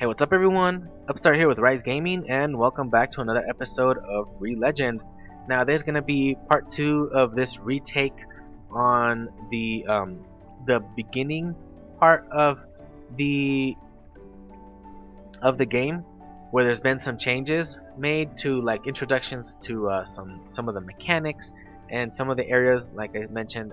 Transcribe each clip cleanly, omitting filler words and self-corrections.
Hey, what's up everyone? Upstart here with RyXe Gaming, and welcome back to another episode of Re-Legend. Now, there's gonna be part 2 of this retake on the beginning part of the game, where there's been some changes made to like introductions to some of the mechanics, and some of the areas, like I mentioned,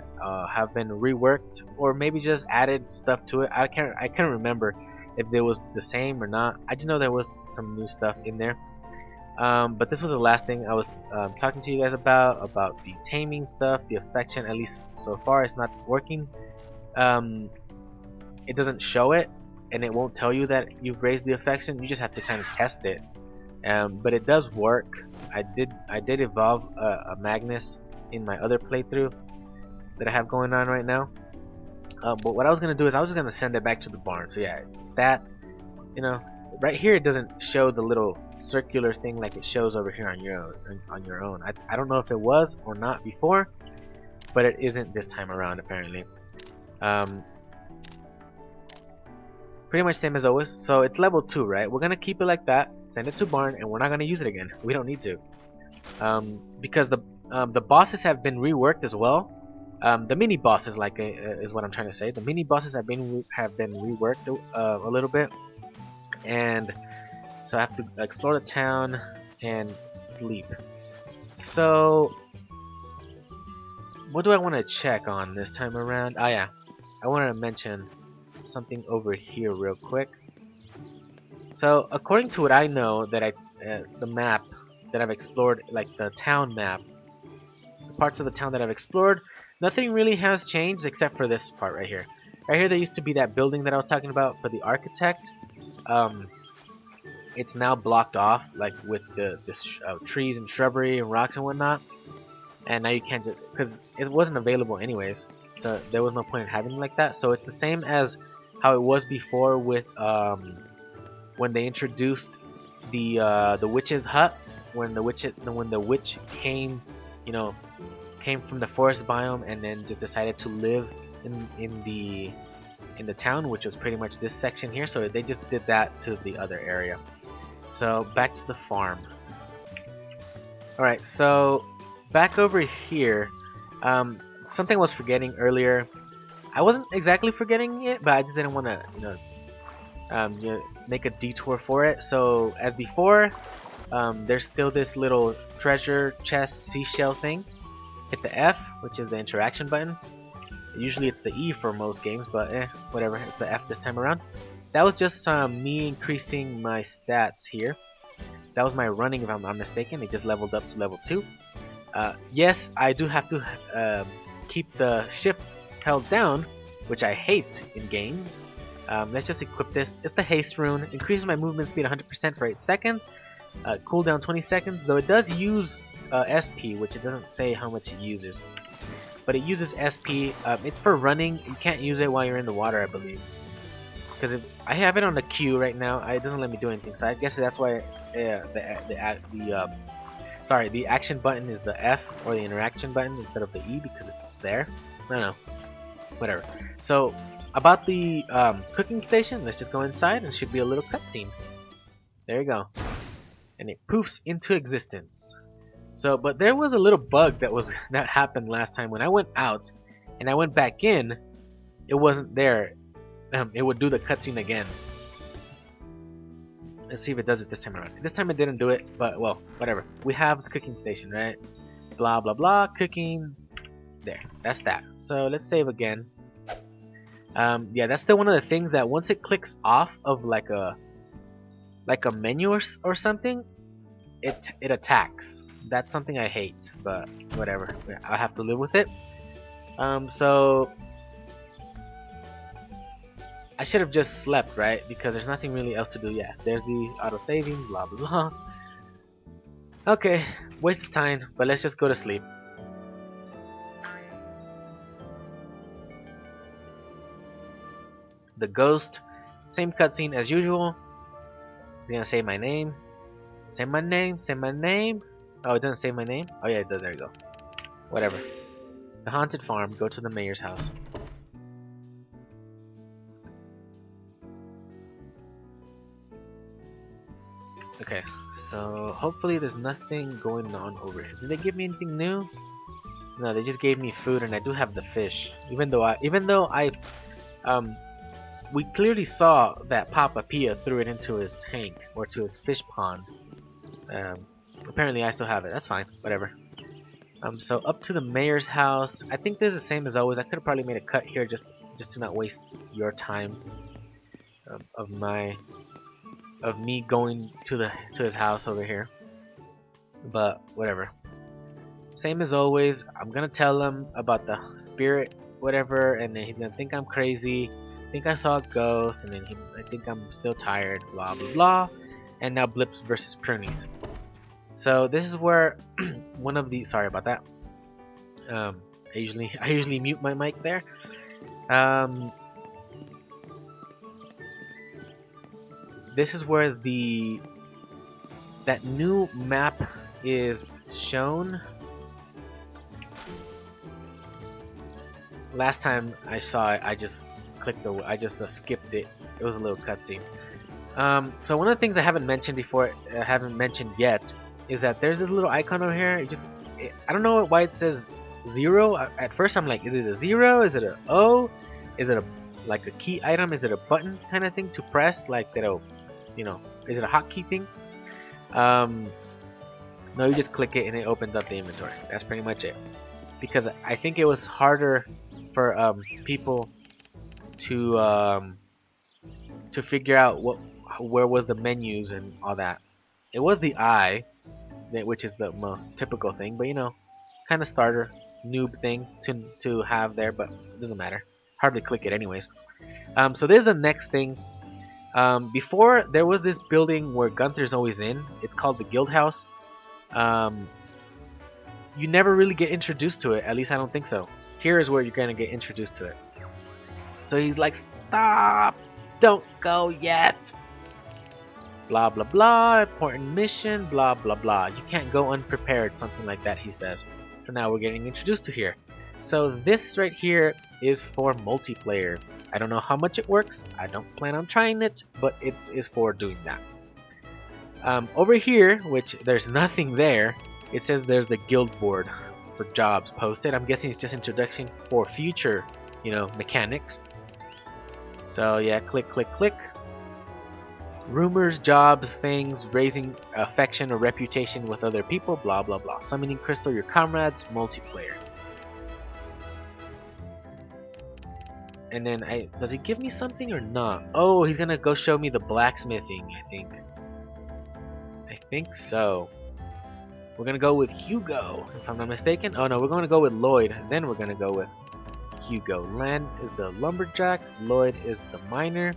have been reworked or maybe just added stuff to it. I can't remember if it was the same or not. I just know there was some new stuff in there. But this was the last thing I was talking to you guys about the taming stuff, the affection. At least so far, it's not working. It doesn't show it, and it won't tell you that you've raised the affection. You just have to kind of test it. But it does work. I did evolve a Magnus in my other playthrough that I have going on right now. But what I was gonna do is I was just gonna send it back to the barn. So yeah, stats. You know, right here it doesn't show the little circular thing like it shows over here on your own. I don't know if it was or not before, but it isn't this time around apparently. Pretty much same as always. So it's level 2, right? We're gonna keep it like that. Send it to barn, and we're not gonna use it again. We don't need to, because the bosses have been reworked as well. The mini bosses, like is what I'm trying to say. The mini bosses have been reworked a little bit, and so I have to explore the town and sleep. So what do I want to check on this time around? Oh yeah, I wanted to mention something over here real quick. So according to what I know, that the map that I've explored, like the town map, the parts of the town that I've explored, nothing really has changed except for this part right here. Right here there used to be that building that I was talking about for the architect. It's now blocked off, like with the trees and shrubbery and rocks and whatnot. And now you can't just, because it wasn't available anyways, so there was no point in having it like that. So it's the same as how it was before with when they introduced the witch's hut, when the witch came, you know, came from the forest biome and then just decided to live in the town, which was pretty much this section here. So they just did that to the other area. So back to the farm. Alright, so back over here, something I was forgetting earlier. I wasn't exactly forgetting it, but I just didn't want to, you know, make a detour for it. So as before, there's still this little treasure chest seashell thing. Hit the F, which is the interaction button. Usually it's the E for most games, but whatever, it's the F this time around. That was just me increasing my stats here. That was my running, if I'm not mistaken. It just leveled up to level 2. Yes, I do have to keep the shift held down, which I hate in games. Let's just equip this. It's the haste rune. Increases my movement speed 100% for 8 seconds. Cooldown 20 seconds, though it does use SP, which it doesn't say how much it uses. But it uses SP. It's for running. You can't use it while you're in the water, I believe. Because I have it on the Q right now, it doesn't let me do anything. So I guess that's why the action button is the F, or the interaction button, instead of the E, because it's there. I don't know. Whatever. So about the cooking station, let's just go inside, and it should be a little cutscene. There you go. And it poofs into existence. So, but there was a little bug that happened last time when I went out and I went back in. It wasn't there. It would do the cutscene again. Let's see if it does it this time around. This time it didn't do it, but well, whatever. We have the cooking station, right? Blah blah blah. Cooking. There. That's that. So let's save again. Yeah, that's still one of the things that once it clicks off of like a menu or something, it attacks. That's something I hate, but whatever. I have to live with it. So I should have just slept, right? Because there's nothing really else to do. Yeah, there's the auto saving, blah blah blah. Okay, waste of time, but let's just go to sleep. The ghost, same cutscene as usual. It's gonna say my name. Say my name, say my name. Oh, it doesn't say my name? Oh yeah, it does, there you go. Whatever. The haunted farm, go to the mayor's house. Okay, so hopefully there's nothing going on over here. Did they give me anything new? No, they just gave me food, and I do have the fish. Even though I we clearly saw that Papa Pia threw it into his tank or to his fish pond. Apparently I still have it. That's fine. Whatever. So up to the mayor's house. I think this is the same as always. I could have probably made a cut here just to not waste your time of me going to his house over here. But whatever. Same as always. I'm gonna tell him about the spirit, whatever, and then he's gonna think I'm crazy. Think I saw a ghost, and then I think I'm still tired. Blah blah blah. And now Blips versus Prunies. So this is where one of the sorry about that. I usually mute my mic there. This is where that new map is shown. Last time I saw it, I just skipped it. It was a little cutscene. So one of the things I haven't mentioned before, yet, is that there's this little icon over here. I don't know why it says 0. At first I'm like, is it a 0? Is it a O? Is it like a key item? Is it a button kind of thing to press? Like that'll, is it a hotkey thing? No, you just click it and it opens up the inventory. That's pretty much it. Because I think it was harder for people to figure out where was the menus and all that. It was the eye, which is the most typical thing, but kind of starter noob thing to have there, but it doesn't matter. Hardly click it anyways. So this is the next thing. Before there was this building where Gunther's always in. It's called the Guild House. You never really get introduced to it. At least I don't think so. Here is where you're gonna get introduced to it. So he's like, stop! Don't go yet! Blah blah blah, important mission, blah blah blah. You can't go unprepared, something like that, he says. So now we're getting introduced to here. So this right here is for multiplayer. I don't know how much it works. I don't plan on trying it, but it is for doing that. Over here, which there's nothing there, it says there's the guild board for jobs posted. I'm guessing it's just introduction for future, mechanics. So yeah, click, click, click. Rumors, jobs, things, raising affection or reputation with other people, blah blah blah. Summoning crystal, your comrades, multiplayer. And then does he give me something or not? Oh, he's gonna go show me the blacksmithing, I think. I think so. We're gonna go with Hugo, if I'm not mistaken. Oh no, we're gonna go with Lloyd, and then we're gonna go with Hugo. Land is the lumberjack, Lloyd is the miner.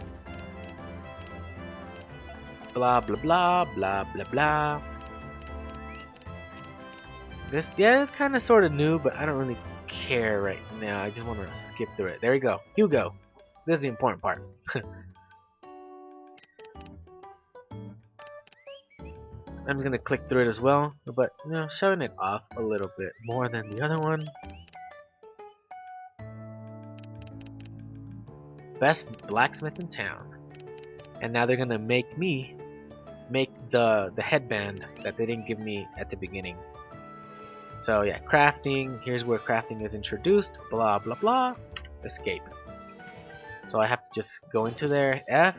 Blah blah blah blah blah blah. This it's kind of sort of new, but I don't really care right now. I just want to skip through it. There we go, Hugo. This is the important part. I'm just gonna click through it as well, but showing it off a little bit more than the other one. Best blacksmith in town, and now they're gonna make me make the headband that they didn't give me at the beginning. So yeah, crafting. Here's where crafting is introduced. Blah blah blah. Escape. So I have to just go into there. F.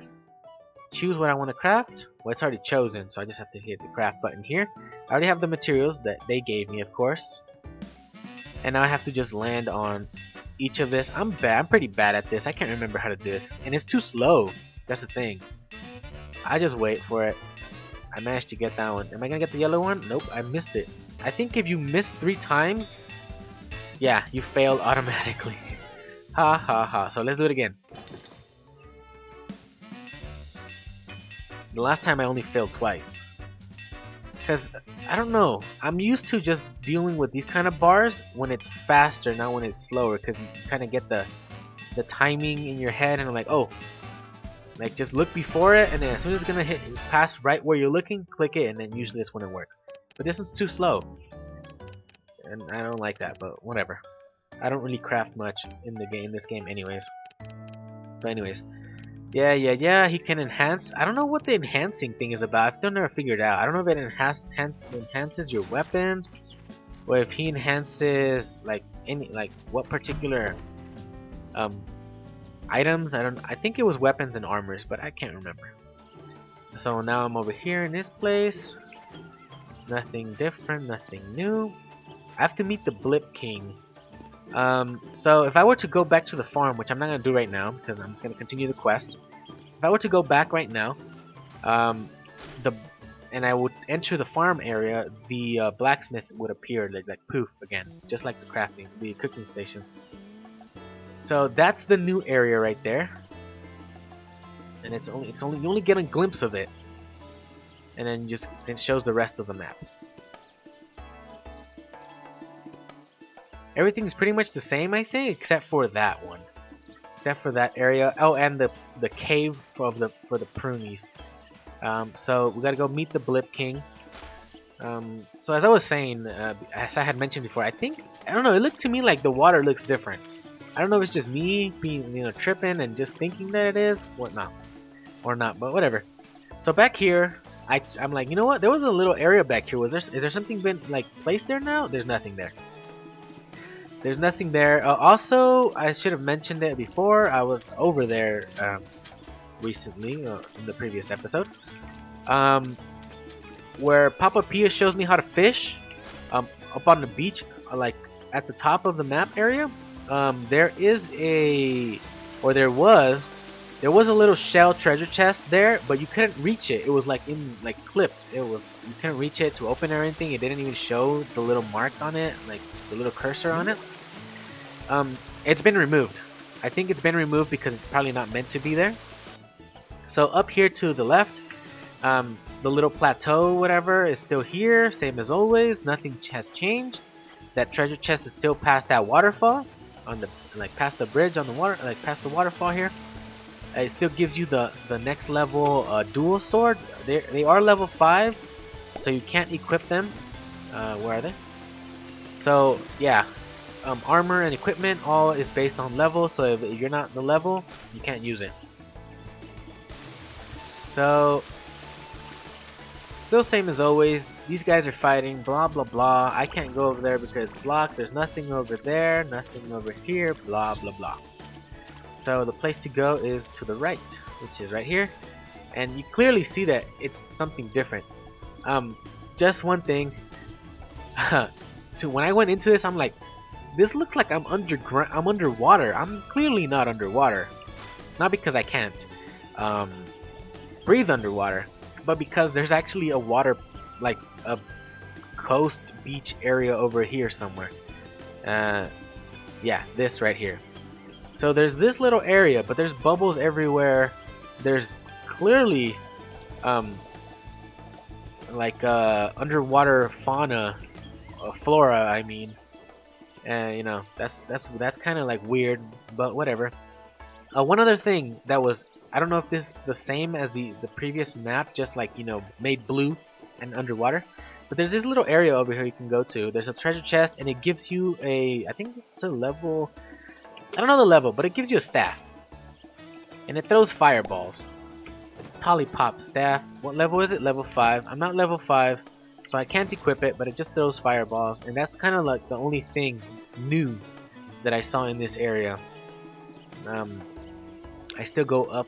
Choose what I want to craft. Well, it's already chosen, so I just have to hit the craft button here. I already have the materials that they gave me, of course. And now I have to just land on each of this. I'm pretty bad at this. I can't remember how to do this. And it's too slow. That's the thing. I just wait for it. I managed to get that one. Am I gonna get the yellow one? Nope, I missed it. I think if you miss 3 times, yeah, you failed automatically. Ha ha ha. So let's do it again. The last time I only failed twice. Because, I don't know, I'm used to just dealing with these kind of bars when it's faster, not when it's slower. Because you kind of get the timing in your head and I'm like, oh. Like, just look before it, and then as soon as it's going to pass right where you're looking, click it, and then usually that's when it works. But this one's too slow. And I don't like that, but whatever. I don't really craft much in this game anyways. But anyways, Yeah, he can enhance. I don't know what the enhancing thing is about. I've still never figured out. I don't know if it enhances your weapons, or if he enhances like any like what particular um items. I think it was weapons and armors, but I can't remember. So now I'm over here in this place. Nothing different, nothing new. I have to meet the Blip King. So if I were to go back to the farm, which I'm not gonna do right now because I'm just gonna continue the quest. If I were to go back right now, um, the and I would enter the farm area, the blacksmith would appear like poof again, just like the cooking station. So that's the new area right there, and it's only you only get a glimpse of it, and then just it shows the rest of the map. Everything's pretty much the same, I think, except for that one. Except for that area. Oh, and the cave for the prunies. So we gotta go meet the Blip King. So as I was saying, as I had mentioned before, I don't know. It looked to me like the water looks different. I don't know if it's just me being tripping and just thinking that it is, whatnot, or not, but whatever. So back here, I'm like, you know what? There was a little area back here. Is there something been like placed there now? There's nothing there. There's nothing there. Also, I should have mentioned it before. I was over there recently in the previous episode, where Papa Pia shows me how to fish up on the beach, like at the top of the map area. There is there was a little shell treasure chest there, but you couldn't reach it. It was like clipped. You couldn't reach it to open or anything. It didn't even show the little mark on it, like the little cursor on it. It's been removed. I think it's been removed because it's probably not meant to be there. So up here to the left, the little plateau, whatever, is still here, same as always. Nothing has changed. That treasure chest is still past that waterfall, past the bridge on the water, past the waterfall here. It still gives you the next level dual swords. They are level 5, so you can't equip them. Where are they? So yeah. Armor and equipment all is based on level, so if you're not the level, you can't use it. So still same as always. These guys are fighting, blah blah blah. I can't go over there because it's blocked. There's nothing over there, nothing over here, blah blah blah. So the place to go is to the right, which is right here, and you clearly see that it's something different. Just one thing. When I went into this, I'm like, this looks like I'm underwater. I'm clearly not underwater. Not because I can't breathe underwater, but because there's actually a water, like a coast beach area over here somewhere. Yeah, this right here. So there's this little area, but there's bubbles everywhere. There's clearly underwater fauna, flora, I mean. You know, that's kind of like weird, but whatever. One other thing that was, I don't know if this is the same as the previous map, just like, you know, made blue and underwater, but there's this little area over here you can go to. There's a treasure chest, and it gives you I think it's a level, I don't know the level, but it gives you a staff, and it throws fireballs. It's Tollipop staff. What level is it? Level 5. I'm not level 5. So I can't equip it, but it just throws fireballs, and that's kind of like the only thing new that I saw in this area. I still go up.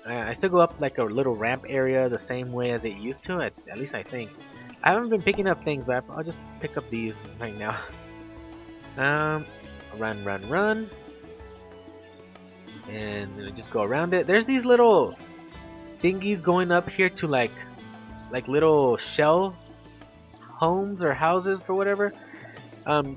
I still go up like a little ramp area the same way as it used to. At least I think. I haven't been picking up things, but I'll just pick up these right now. Run, and just go around it. There's these little thingies going up here to like little shell homes or houses or whatever.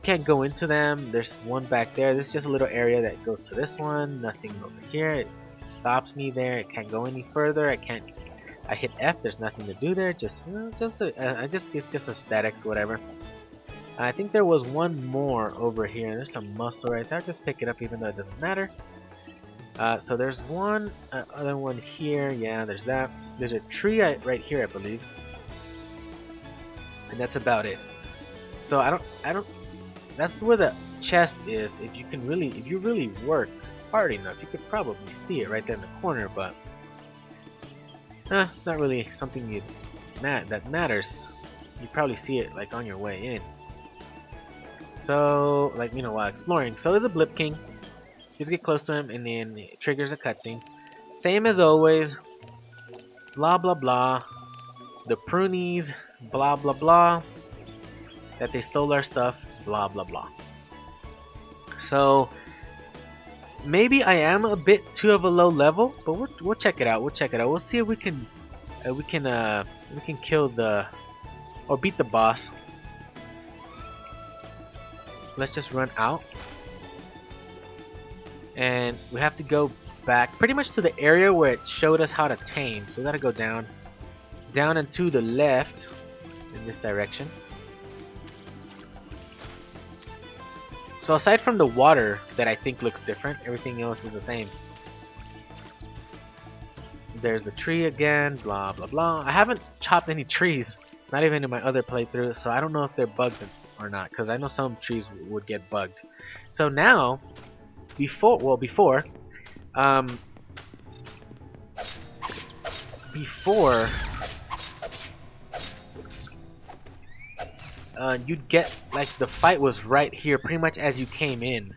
Can't go into them. There's one back there. This is just a little area that goes to this one. Nothing over here. It stops me there. It can't go any further. I hit F. There's nothing to do there. It's just aesthetics, whatever. I think there was one more over here. There's some muscle right there. I'll just pick it up even though it doesn't matter. So there's one other one here. Yeah, there's that. There's a tree right here, I believe. And that's about it. So I don't. That's where the chest is. If you really work, far enough, you could probably see it right there in the corner, but not really something that matters. You probably see it like on your way in. So, like, you know, while exploring. So there's a Blip King. Just get close to him and then it triggers a cutscene. Same as always. Blah blah blah. The prunies, blah blah blah. That they stole our stuff, blah blah blah. So maybe I am a bit too of a low level, but we'll check it out. We'll check it out. We'll see if we can kill the or beat the boss. Let's just run out, and we have to go back pretty much to the area where it showed us how to tame. So we gotta go down and to the left in this direction. So aside from the water that I think looks different, everything else is the same. There's the tree again, blah blah blah. I haven't chopped any trees, not even in my other playthrough, so I don't know if they're bugged or not, because I know some trees would get bugged. So now, before you'd get, like, the fight was right here pretty much as you came in.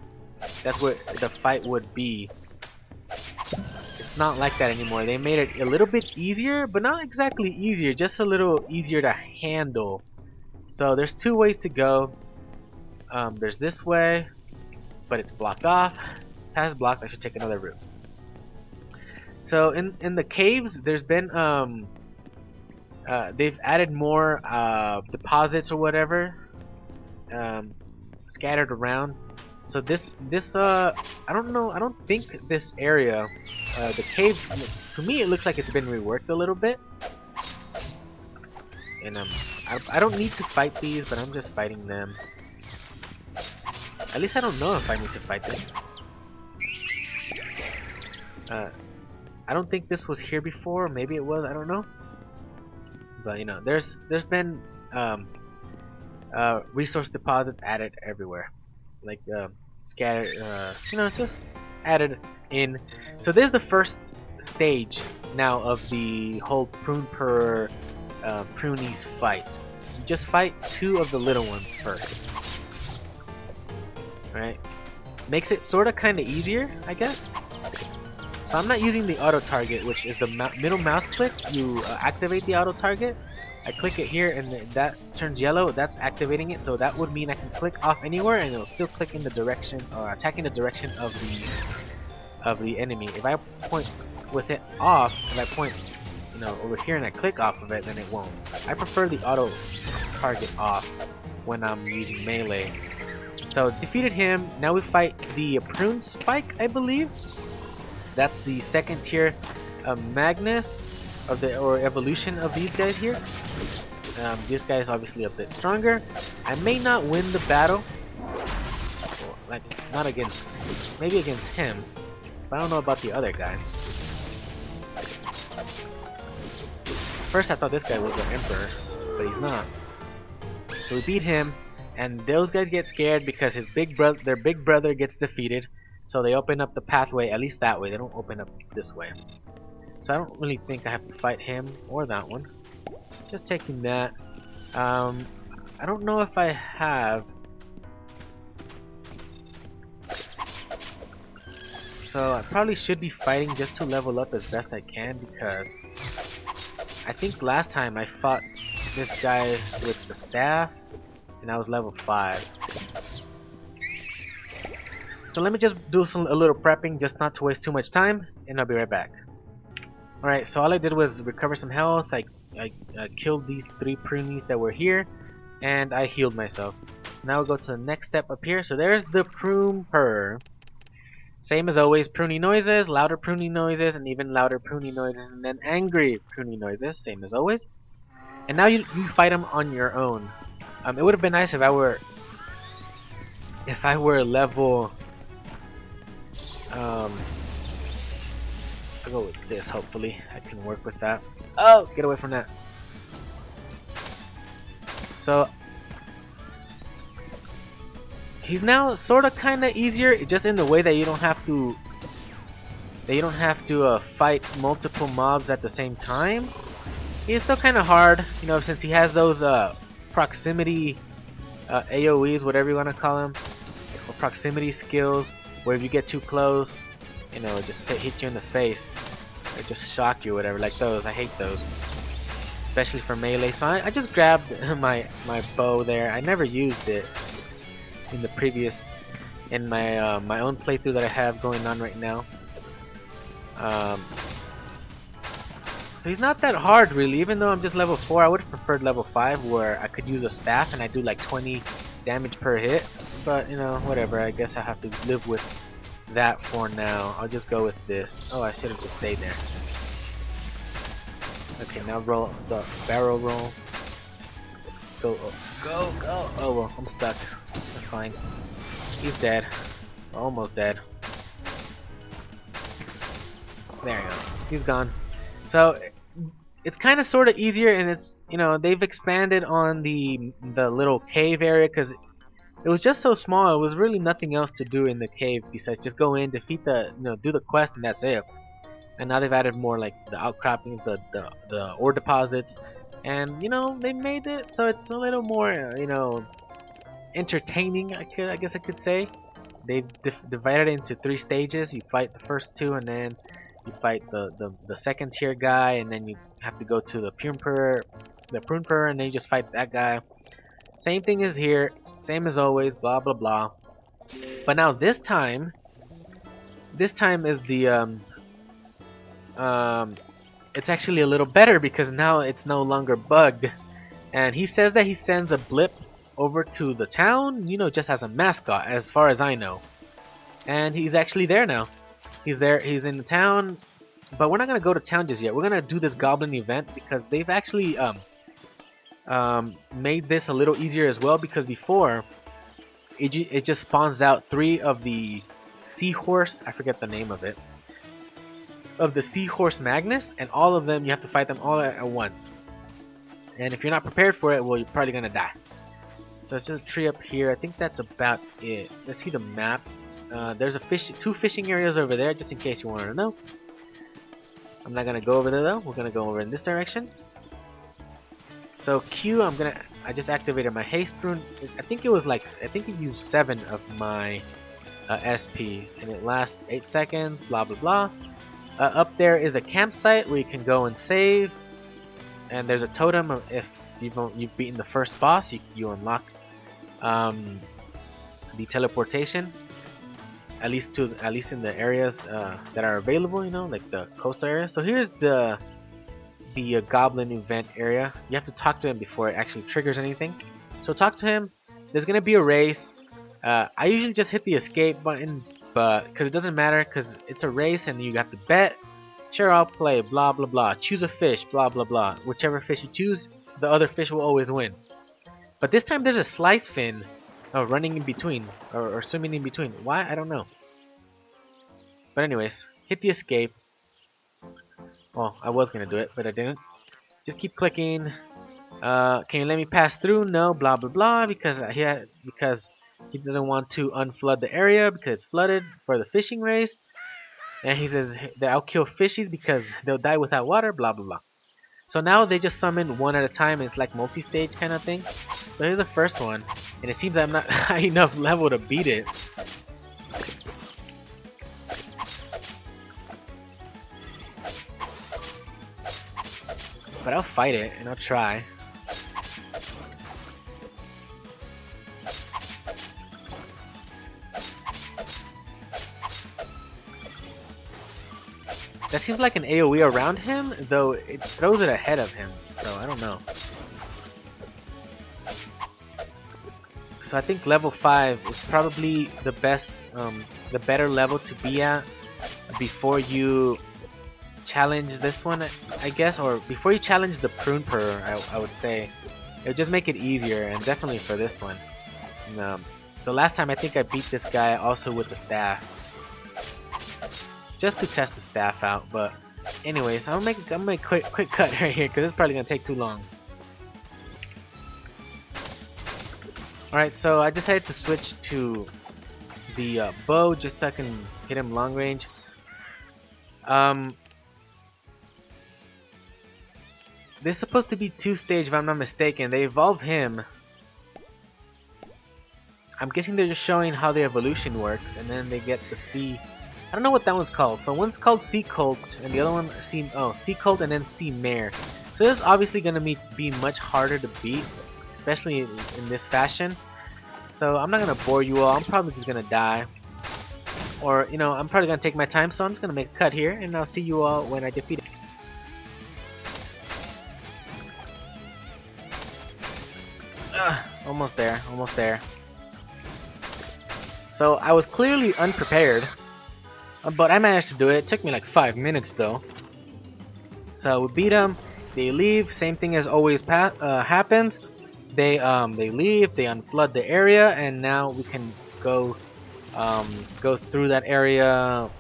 That's where the fight would be. It's not like that anymore. They made it a little bit easier, but not exactly easier, just a little easier to handle. So there's two ways to go. There's this way, but it's blocked off. Has blocked. I should take another route. So in the caves, there's been they've added more deposits or whatever scattered around. So this I don't know. I don't think this area, the cave, to me it looks like it's been reworked a little bit. And I don't need to fight these, but I'm just fighting them. At least I don't know if I need to fight them. I don't think this was here before. Maybe it was. I don't know. But you know, there's been resource deposits added everywhere, like scattered. You know, just added in. So this is the first stage now of the whole prune per prunies fight. You just fight two of the little ones first. Right? Makes it sort of kind of easier, I guess. So I'm not using the auto target, which is the middle mouse click. You activate the auto target. I click it here and that turns yellow. That's activating it. So that would mean I can click off anywhere and it'll still click in the direction or attack in the direction of the enemy. If I point with it off, if I point, you know, over here and I click off of it, then it won't. I prefer the auto target off when I'm using melee. So defeated him. Now we fight the prune spike, I believe. That's the second tier Magnus of the evolution of these guys here. This guy is obviously a bit stronger. I may not win the battle, like not against, maybe against him, but I don't know about the other guy. First I thought this guy was the emperor, but he's not. So we beat him, and those guys get scared because their big brother gets defeated. So they open up the pathway, at least that way. They don't open up this way. So I don't really think I have to fight him or that one. Just taking that. I don't know if I have. So I probably should be fighting just to level up as best I can, because I think last time I fought this guy with the staff and I was level 5. So let me just do a little prepping, just not to waste too much time, and I'll be right back. Alright, so all I did was recover some health. I killed these 3 prunies that were here, and I healed myself. So now we'll go to the next step up here. So there's the prune purr. Same as always, pruny noises, louder pruny noises, and even louder pruny noises, and then angry pruny noises, same as always. And now you fight them on your own. It would have been nice if I were level. I'll go with this. Hopefully, I can work with that. Oh, get away from that. So he's now sort of kind of easier, just in the way that you don't have to that you don't have to fight multiple mobs at the same time. It's still kind of hard, you know, since he has those proximity AoEs, whatever you want to call them, or proximity skills, where if you get too close, you know, just hit you in the face, or just shock you, whatever, like those. I hate those, especially for melee. So I just grabbed my bow there. I never used it in the previous, in my my own playthrough that I have going on right now. So he's not that hard really, even though I'm just level 4. I would have preferred level 5 where I could use a staff and I do like 20 damage per hit. But you know, whatever, I guess I have to live with that for now. I'll just go with this. Oh, I should have just stayed there. Okay, now roll the barrel roll. Go, go, go! Oh well, I'm stuck. That's fine. He's dead. Almost dead. There you go. He's gone. So it's kind of sort of easier, and it's, you know, they've expanded on the little cave area because it was just so small. It was really nothing else to do in the cave besides just go in, defeat the, you know, do the quest, and that's it. And now they've added more like the outcroppings, the ore deposits, and you know, they made it so it's a little more you know, entertaining. I guess I could say. They've divided it into 3 stages. You fight the first 2, and then you fight the second tier guy, and then you have to go to the prune per, and then you just fight that guy. Same thing as here, same as always, blah blah blah. But now this time is the it's actually a little better because now it's no longer bugged. And he says that he sends a blip over to the town, you know, just as a mascot, as far as I know. And he's actually there now. He's there, he's in the town, but we're not gonna go to town just yet. We're gonna do this Gobbling event because they've actually made this a little easier as well, because before it just spawns out 3 of the seahorse, I forget the name of it, of the seahorse Magnus, and all of them you have to fight them all at once. And if you're not prepared for it, well, you're probably gonna die. So it's just a tree up here. I think that's about it. Let's see the map. There's a 2 fishing areas over there, just in case you wanted to know. I'm not gonna go over there though. We're gonna go over in this direction. So Q, I just activated my haste rune. I think it was like, I think it used 7 of my SP, and it lasts 8 seconds. Blah blah blah. Up there is a campsite where you can go and save, and there's a totem. If you've beaten the first boss, you unlock the teleportation. At least in the areas that are available, you know, like the coastal area. So here's the Gobbling Event area. You have to talk to him before it actually triggers anything. So talk to him. There's gonna be a race. I usually just hit the escape button, but because it doesn't matter, because it's a race and you have to bet. Sure, I'll play. Blah blah blah. Choose a fish. Blah blah blah. Whichever fish you choose, the other fish will always win. But this time there's a slice fin running in between, or swimming in between. Why? I don't know. But anyways, hit the escape. Well, I was gonna do it, but I didn't. Just keep clicking. Can you let me pass through? No, blah blah blah, because he doesn't want to unflood the area because it's flooded for the fishing race. And he says that I'll kill fishies because they'll die without water. Blah blah blah. So now they just summon one at a time, and it's like multi-stage kind of thing. So here's the first one, and it seems I'm not high enough level to beat it. But I'll fight it, and I'll try. That seems like an AoE around him, though it throws it ahead of him, so I don't know. So I think level 5 is probably the best, the better level to be at before you challenge this one, I guess, or before you challenge the prune per, I would say. It would just make it easier, and definitely for this one. And, the last time I think I beat this guy also with the staff, just to test the staff out. But anyways, I'm gonna make a quick cut right here because it's probably gonna take too long. Alright, so I decided to switch to the bow just so I can hit him long range. Um, this is supposed to be 2-stage if I'm not mistaken. They evolve him. I'm guessing they're just showing how the evolution works, and then they get the sea. I don't know what that one's called. So one's called Sea Colt, and the other one Sea Colt and then Sea Mare. So this is obviously gonna be much harder to beat, especially in this fashion. So I'm not gonna bore you all. I'm probably just gonna die, or you know, I'm probably gonna take my time. So I'm just gonna make a cut here, and I'll see you all when I defeat it. Almost there, almost there. So I was clearly unprepared, but I managed to do it. It took me like 5 minutes though. So we beat them. They leave. Same thing as always happens. They leave. They unflood the area, and now we can go go through that area.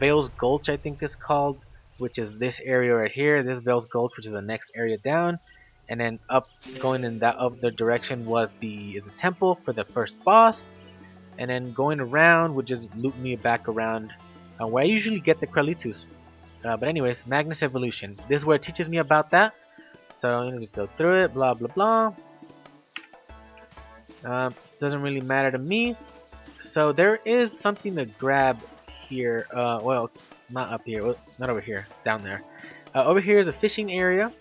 Vale's Gulch, I think is called, which is this area right here. This Vale's Gulch, which is the next area down, and then up, going in that other direction was the temple for the first boss, and then going around would just loop me back around where I usually get the Kralitus. But anyways, Magnus evolution. This is where it teaches me about that. So I'm gonna just go through it, blah blah blah. Doesn't really matter to me. So there is something to grab here. Well, not up here. Well, not over here. Down there. Over here is a fishing area.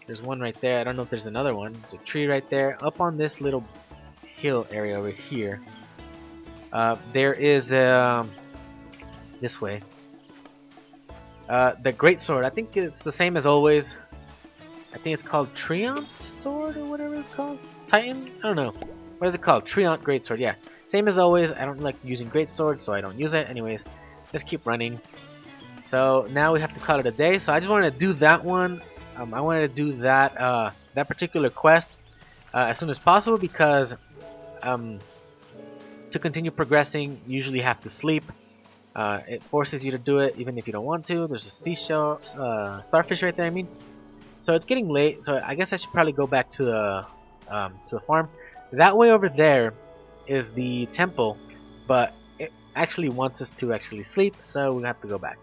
There's one right there. I don't know if there's another one. There's a tree right there. Up on this little hill area over here. There is this way. The great sword. I think it's the same as always. I think it's called Treant sword or whatever it's called. Titan? I don't know. What is it called? Treant great sword. Yeah. Same as always. I don't like using great swords, so I don't use it. Anyways, let's keep running. So now we have to call it a day. So I just wanted to do that one. I wanted to do that that particular quest as soon as possible because to continue progressing, you usually have to sleep. It forces you to do it even if you don't want to. There's a seashell, starfish right there. I mean, so it's getting late. So I guess I should probably go back to the farm. That way over there is the temple, but it actually wants us to actually sleep, so we have to go back.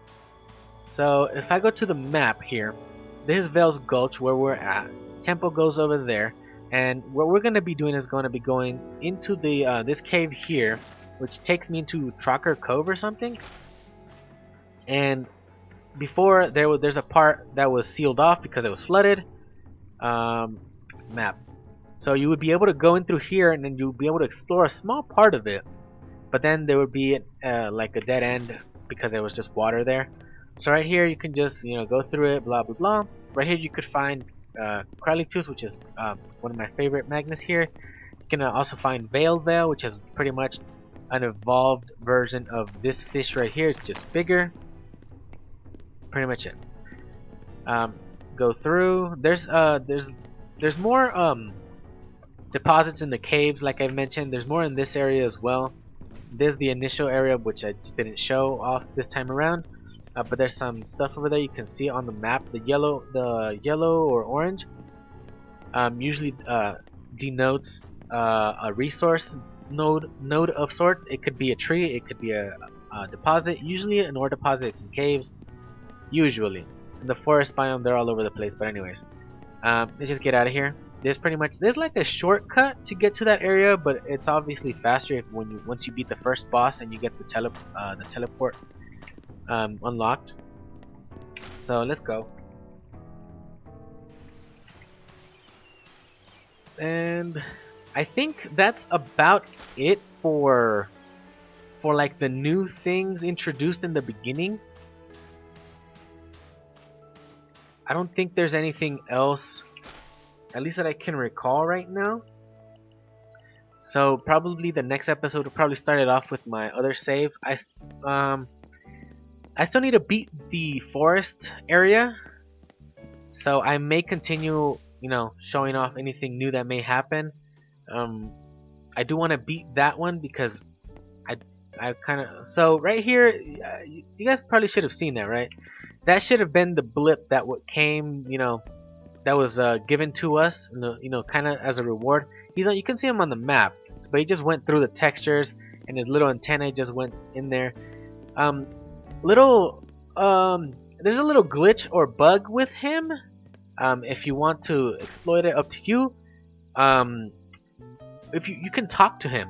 So if I go to the map here, this is Vale's Gulch where we're at. Temple goes over there, and what we're gonna be doing is going to be going into the this cave here, which takes me into Trocker Cove or something. And before there's a part that was sealed off because it was flooded. Map. So you would be able to go in through here, and then you'll be able to explore a small part of it. But then there would be like a dead end because there was just water there. So right here you can just go through it, blah blah blah. Right here you could find Kralitus, which is one of my favorite Magnus here. You can also find Vale, which is pretty much an evolved version of this fish right here. It's just bigger. Pretty much it. Go through. There's more deposits in the caves, like I mentioned. There's more in this area as well. There's the initial area, which I just didn't show off this time around. But there's some stuff over there. You can see on the map. The yellow or orange usually denotes a resource node of sorts. It could be a tree. It could be a deposit. Usually an ore deposit. It's in caves. Usually in the forest biome, they're all over the place. But anyways, let's just get out of here. There's like a shortcut to get to that area, but it's obviously faster once you beat the first boss and you get the teleport unlocked. So let's go. And I think that's about it for like the new things introduced in the beginning. I don't think there's anything else, at least that I can recall right now. So probably the next episode will probably start it off with my other save. I still need to beat the forest area, so I may continue, showing off anything new that may happen. I do want to beat that one because I kind of, so right here, you guys probably should have seen that, right? That should have been the blip that came, that was given to us, kind of as a reward. You can see him on the map, but he just went through the textures, and his little antenna just went in there. Little there's a little glitch or bug with him. If you want to exploit it, up to you. If you can talk to him,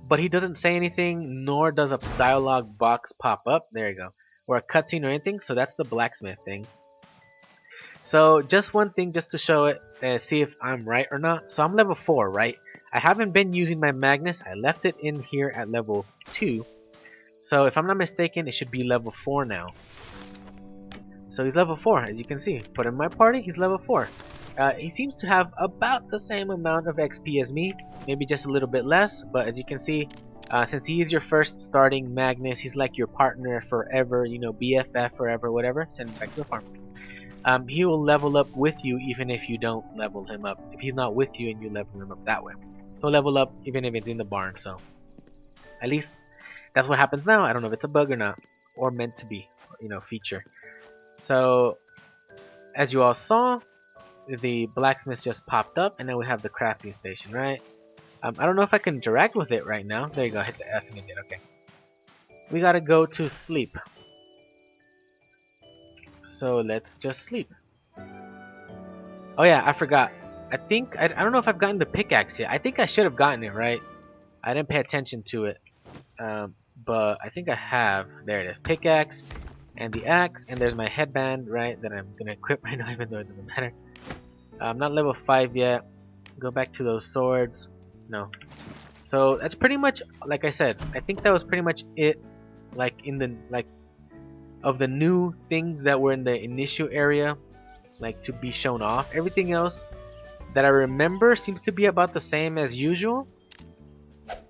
but he doesn't say anything, nor does a dialogue box pop up. There you go, or a cutscene or anything. So that's the blacksmith thing. So just one thing, just to show it, see if I'm right or not. So I'm level 4, right? I haven't been using my Magnus. I left it in here at level 2. So if I'm not mistaken, it should be level 4 now. So he's level 4, as you can see. Put in my party, he's level 4. He seems to have about the same amount of XP as me, maybe just a little bit less, but as you can see, since he is your first starting Magnus, he's like your partner forever, you know, BFF forever, whatever. Send him back to the farm. He will level up with you even if you don't level him up. If he's not with you and you level him up that way, he'll level up even if it's in the barn. So at least that's what happens now. I don't know if it's a bug or not, or meant to be, you know, feature. So as you all saw, the blacksmith just popped up, and then we have the crafting station, right? I don't know if I can interact with it right now. There you go, hit the F and it did. Okay, we gotta go to sleep. So let's just sleep. Oh yeah, I forgot. I don't know if I've gotten the pickaxe yet. I think I should have gotten it, right? I didn't pay attention to it, but I think I have. There it is, pickaxe and the axe, and there's my headband, right? That I'm gonna equip right now, even though it doesn't matter. I'm not level 5 yet. Go back to those swords. No. So that's pretty much, like I said, I think that was pretty much it. Like in the of the new things that were in the initial area, like to be shown off. Everything else that I remember seems to be about the same as usual.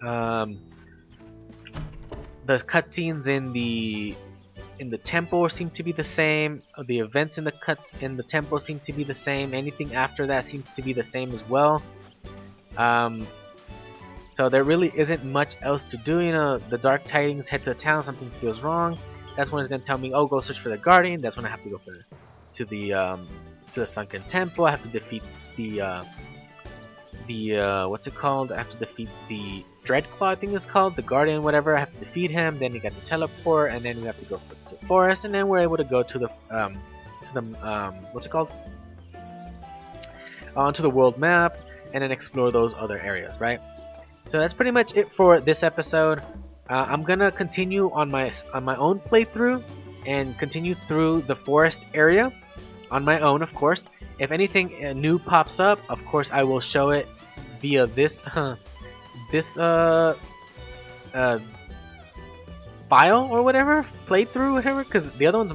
The cutscenes in the temple seem to be the same. The events in the temple seem to be the same. Anything after that seems to be the same as well. So there really isn't much else to do. You know, the dark tidings, head to a town, something feels wrong. That's when it's gonna tell me, oh, go search for the guardian. That's when I have to go to the sunken temple. I have to defeat the what's it called? I have to defeat the Dreadclaw, I think it's called, the guardian, whatever. I have to defeat him. Then you got the teleport, and then we have to go to the forest, and then we're able to go to the what's it called? Onto the world map, and then explore those other areas, right? So that's pretty much it for this episode. I'm gonna continue on my own playthrough and continue through the forest area on my own, of course. If anything new pops up, of course I will show it via this file or whatever, playthrough, whatever. Because the other one's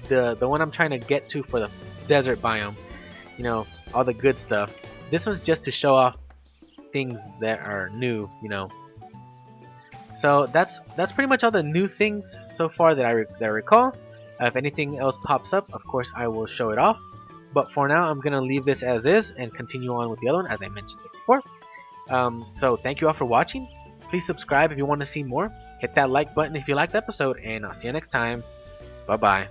the one I'm trying to get to for the desert biome. You know, all the good stuff. This one's just to show off things that are new, you know. So that's pretty much all the new things so far that I recall. If anything else pops up, of course I will show it off. But for now, I'm gonna leave this as is and continue on with the other one, as I mentioned it before. So thank you all for watching. Please subscribe if you want to see more. Hit that like button if you liked the episode, and I'll see you next time. Bye bye.